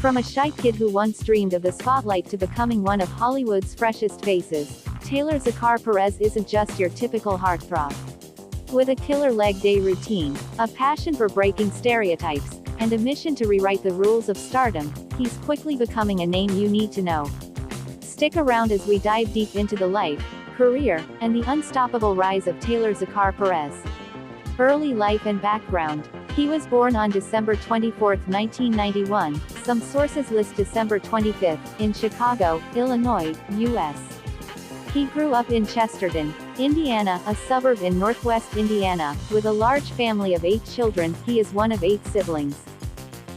From a shy kid who once dreamed of the spotlight to becoming one of Hollywood's freshest faces, Taylor Zakhar Perez isn't just your typical heartthrob. With a killer leg day routine, a passion for breaking stereotypes, and a mission to rewrite the rules of stardom, he's quickly becoming a name you need to know. Stick around as we dive deep into the life, career, and the unstoppable rise of Taylor Zakhar Perez. Early life and background. He was born on December 24, 1991, some sources list December 25, in Chicago, Illinois, U.S. He grew up in Chesterton, Indiana, a suburb in northwest Indiana, with a large family of 8 children. He is one of 8 siblings.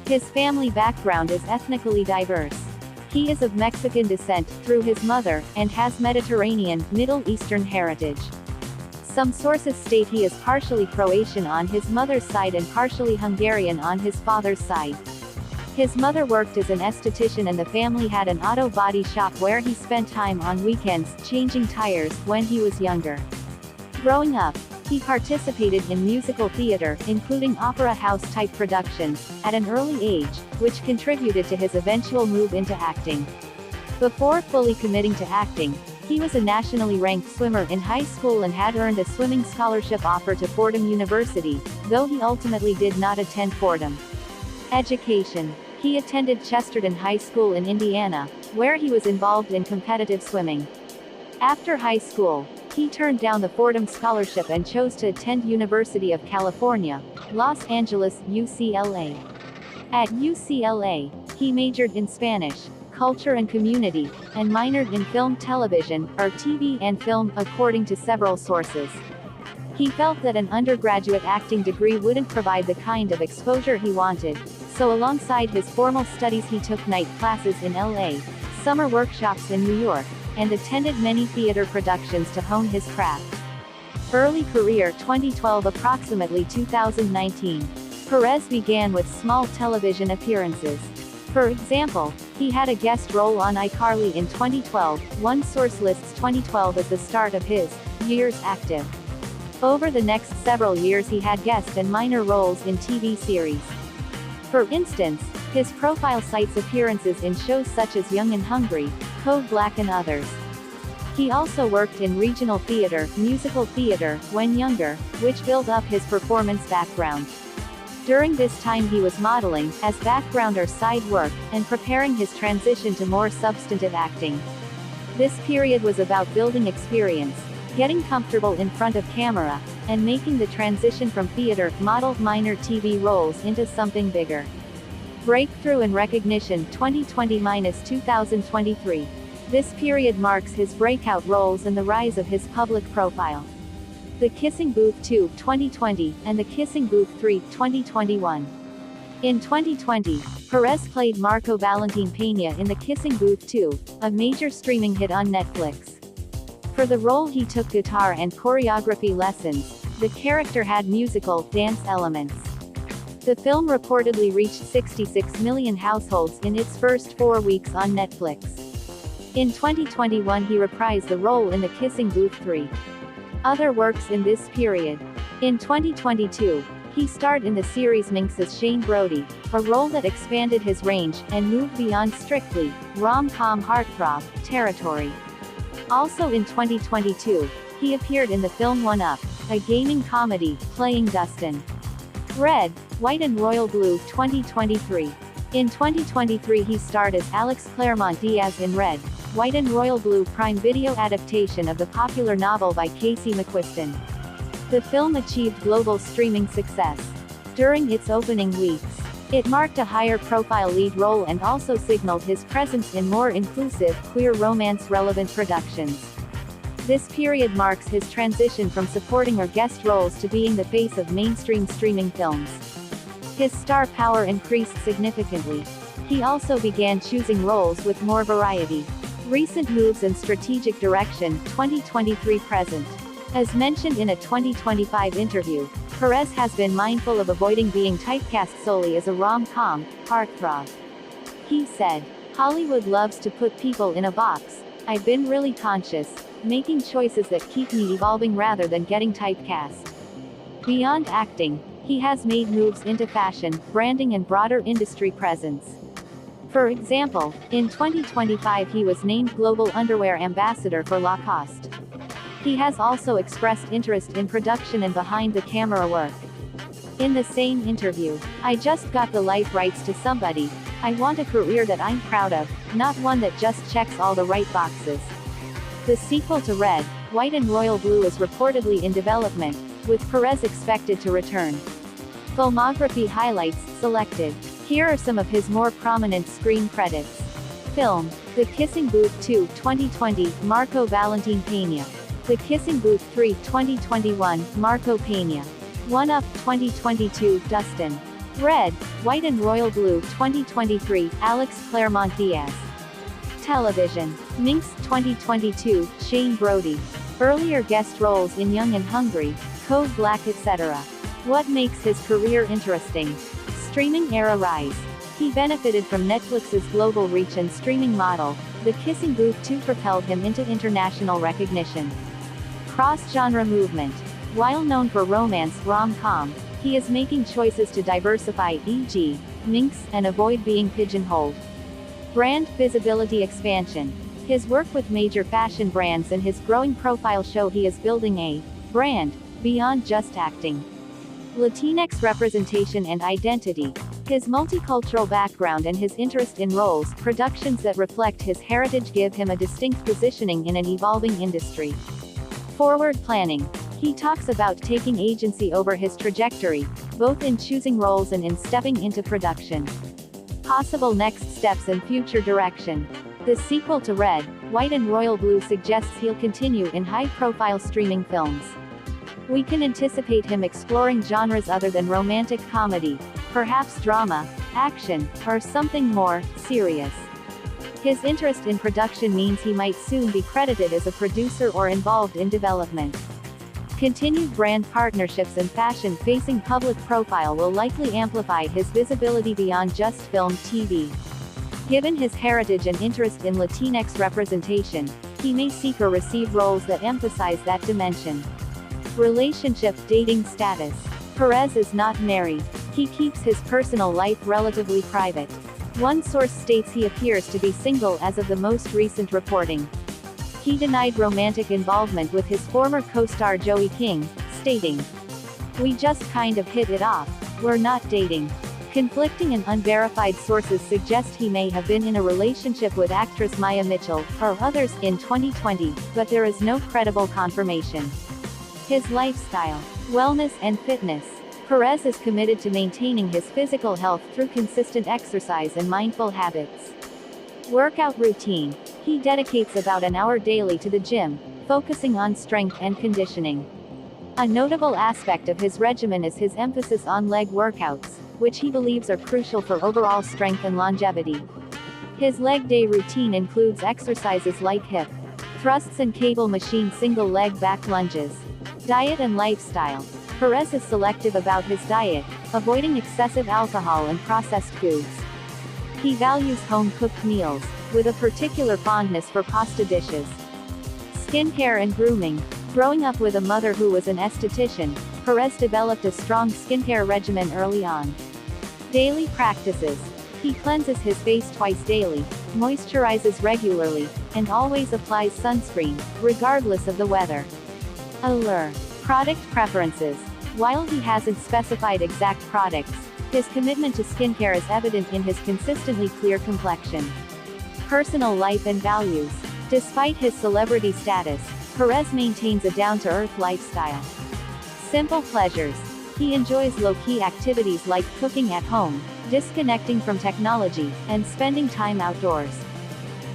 His family background is ethnically diverse. He is of Mexican descent, through his mother, and has Mediterranean, Middle Eastern heritage. Some sources state he is partially Croatian on his mother's side and partially Hungarian on his father's side. His mother worked as an esthetician and the family had an auto body shop where he spent time on weekends, changing tires, when he was younger. Growing up, he participated in musical theater, including opera house-type productions, at an early age, which contributed to his eventual move into acting. Before fully committing to acting, he was a nationally ranked swimmer in high school and had earned a swimming scholarship offer to Fordham University, though he ultimately did not attend Fordham. Education. He attended Chesterton High School in Indiana, where he was involved in competitive swimming. After high school, he turned down the Fordham scholarship and chose to attend University of California, Los Angeles, UCLA. At UCLA, he majored in Spanish, culture and community, and minored in film television, or TV and film, according to several sources. He felt that an undergraduate acting degree wouldn't provide the kind of exposure he wanted, so alongside his formal studies he took night classes in LA, summer workshops in New York, and attended many theater productions to hone his craft. Early career 2012 approximately 2019. Perez began with small television appearances. For example, he had a guest role on iCarly in 2012, one source lists 2012 as the start of his years active. Over the next several years he had guest and minor roles in TV series. For instance, his profile cites appearances in shows such as Young and Hungry, Code Black and others. He also worked in regional theater, musical theater, when younger, which built up his performance background. During this time he was modeling, as background or side work, and preparing his transition to more substantive acting. This period was about building experience, getting comfortable in front of camera, and making the transition from theater, model, minor TV roles into something bigger. Breakthrough and recognition 2020-2023. This period marks his breakout roles and the rise of his public profile. The Kissing Booth 2, 2020, and The Kissing Booth 3, 2021. In 2020, Perez played Marco Valentin Peña in The Kissing Booth 2, a major streaming hit on Netflix. For the role he took guitar and choreography lessons. The character had musical, dance elements. The film reportedly reached 66 million households in its first 4 weeks on Netflix. In 2021 he reprised the role in The Kissing Booth 3. Other works in this period. In 2022, he starred in the series Minx as Shane Brody, a role that expanded his range, and moved beyond strictly rom-com heartthrob territory. Also in 2022, he appeared in the film One Up, a gaming comedy, playing Dustin. Red, White and Royal Blue 2023. In 2023 he starred as Alex Claremont Diaz in Red, White and Royal Blue Prime Video adaptation of the popular novel by Casey McQuiston. The film achieved global streaming success. During its opening weeks, it marked a higher profile lead role and also signaled his presence in more inclusive, queer romance-relevant productions. This period marks his transition from supporting or guest roles to being the face of mainstream streaming films. His star power increased significantly. He also began choosing roles with more variety. Recent moves and strategic direction 2023-present. As mentioned in a 2025 interview, Perez has been mindful of avoiding being typecast solely as a rom-com heartthrob. He said, "Hollywood loves to put people in a box. I've been really conscious, making choices that keep me evolving rather than getting typecast." Beyond acting, he has made moves into fashion, branding and broader industry presence. For example, in 2025 he was named Global Underwear Ambassador for Lacoste. He has also expressed interest in production and behind-the-camera work. In the same interview, "I just got the life rights to somebody. I want a career that I'm proud of, not one that just checks all the right boxes." The sequel to Red, White and Royal Blue is reportedly in development, with Perez expected to return. Filmography highlights, selected. Here are some of his more prominent screen credits. Film: The Kissing Booth 2, 2020, Marco Valentin Peña. The Kissing Booth 3, 2021, Marco Peña. One Up, 2022, Dustin. Red, White and Royal Blue, 2023, Alex Claremont Diaz. Television: Minx, 2022, Shane Brody. Earlier guest roles in Young and Hungry, Code Black, etc. What makes his career interesting? Streaming era rise. He benefited from Netflix's global reach and streaming model. The Kissing Booth 2 propelled him into international recognition. Cross-genre movement. While known for romance, rom-com, he is making choices to diversify, e.g., Minx, and avoid being pigeonholed. Brand visibility expansion. His work with major fashion brands and his growing profile show he is building a brand beyond just acting. Latinx representation and identity. His multicultural background and his interest in roles, productions that reflect his heritage give him a distinct positioning in an evolving industry. Forward planning. He talks about taking agency over his trajectory, both in choosing roles and in stepping into production. Possible next steps and future direction. The sequel to Red, White and Royal Blue suggests he'll continue in high-profile streaming films. We can anticipate him exploring genres other than romantic comedy, perhaps drama, action, or something more serious. His interest in production means he might soon be credited as a producer or involved in development. Continued brand partnerships and fashion-facing public profile will likely amplify his visibility beyond just film TV. Given his heritage and interest in Latinx representation, he may seek or receive roles that emphasize that dimension. Relationship dating status. Perez is not married. He keeps his personal life relatively private. One source states he appears to be single as of the most recent reporting. He denied romantic involvement with his former co-star Joey King, stating, "We just kind of hit it off. We're not dating." Conflicting and unverified sources suggest he may have been in a relationship with actress Maya Mitchell, or others, in 2020, but there is no credible confirmation. His lifestyle, wellness and fitness. Perez is committed to maintaining his physical health through consistent exercise and mindful habits. Workout routine. He dedicates about an hour daily to the gym, focusing on strength and conditioning. A notable aspect of his regimen is his emphasis on leg workouts, which he believes are crucial for overall strength and longevity. His leg day routine includes exercises like hip thrusts and cable machine single leg back lunges. Diet and lifestyle. Perez is selective about his diet, avoiding excessive alcohol and processed foods. He values home-cooked meals, with a particular fondness for pasta dishes. Skincare and grooming. Growing up with a mother who was an esthetician, Perez developed a strong skincare regimen early on. Daily practices. He cleanses his face twice daily, moisturizes regularly, and always applies sunscreen, regardless of the weather. Allure. Product preferences. While he hasn't specified exact products, his commitment to skincare is evident in his consistently clear complexion. Personal life and values. Despite his celebrity status, Perez maintains a down-to-earth lifestyle. Simple pleasures. He enjoys low-key activities like cooking at home, disconnecting from technology, and spending time outdoors.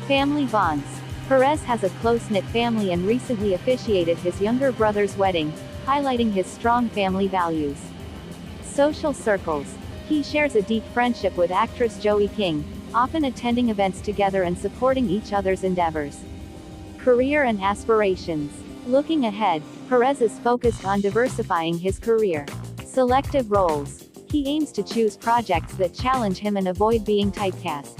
Family bonds. Perez has a close-knit family and recently officiated his younger brother's wedding, highlighting his strong family values. Social circles. He shares a deep friendship with actress Joey King, often attending events together and supporting each other's endeavors. Career and aspirations. Looking ahead, Perez is focused on diversifying his career. Selective roles. He aims to choose projects that challenge him and avoid being typecast.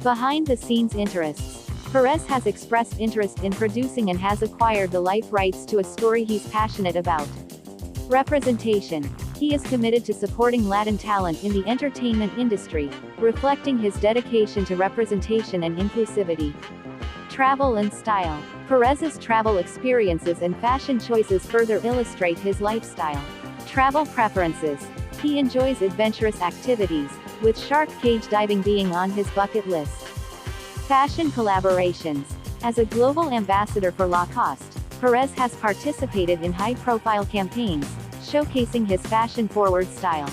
Behind-the-scenes interests. Perez has expressed interest in producing and has acquired the life rights to a story he's passionate about. Representation. He is committed to supporting Latin talent in the entertainment industry, reflecting his dedication to representation and inclusivity. Travel and style. Perez's travel experiences and fashion choices further illustrate his lifestyle. Travel preferences. He enjoys adventurous activities, with shark cage diving being on his bucket list. Fashion collaborations. As a global ambassador for Lacoste, Perez has participated in high-profile campaigns, showcasing his fashion-forward style.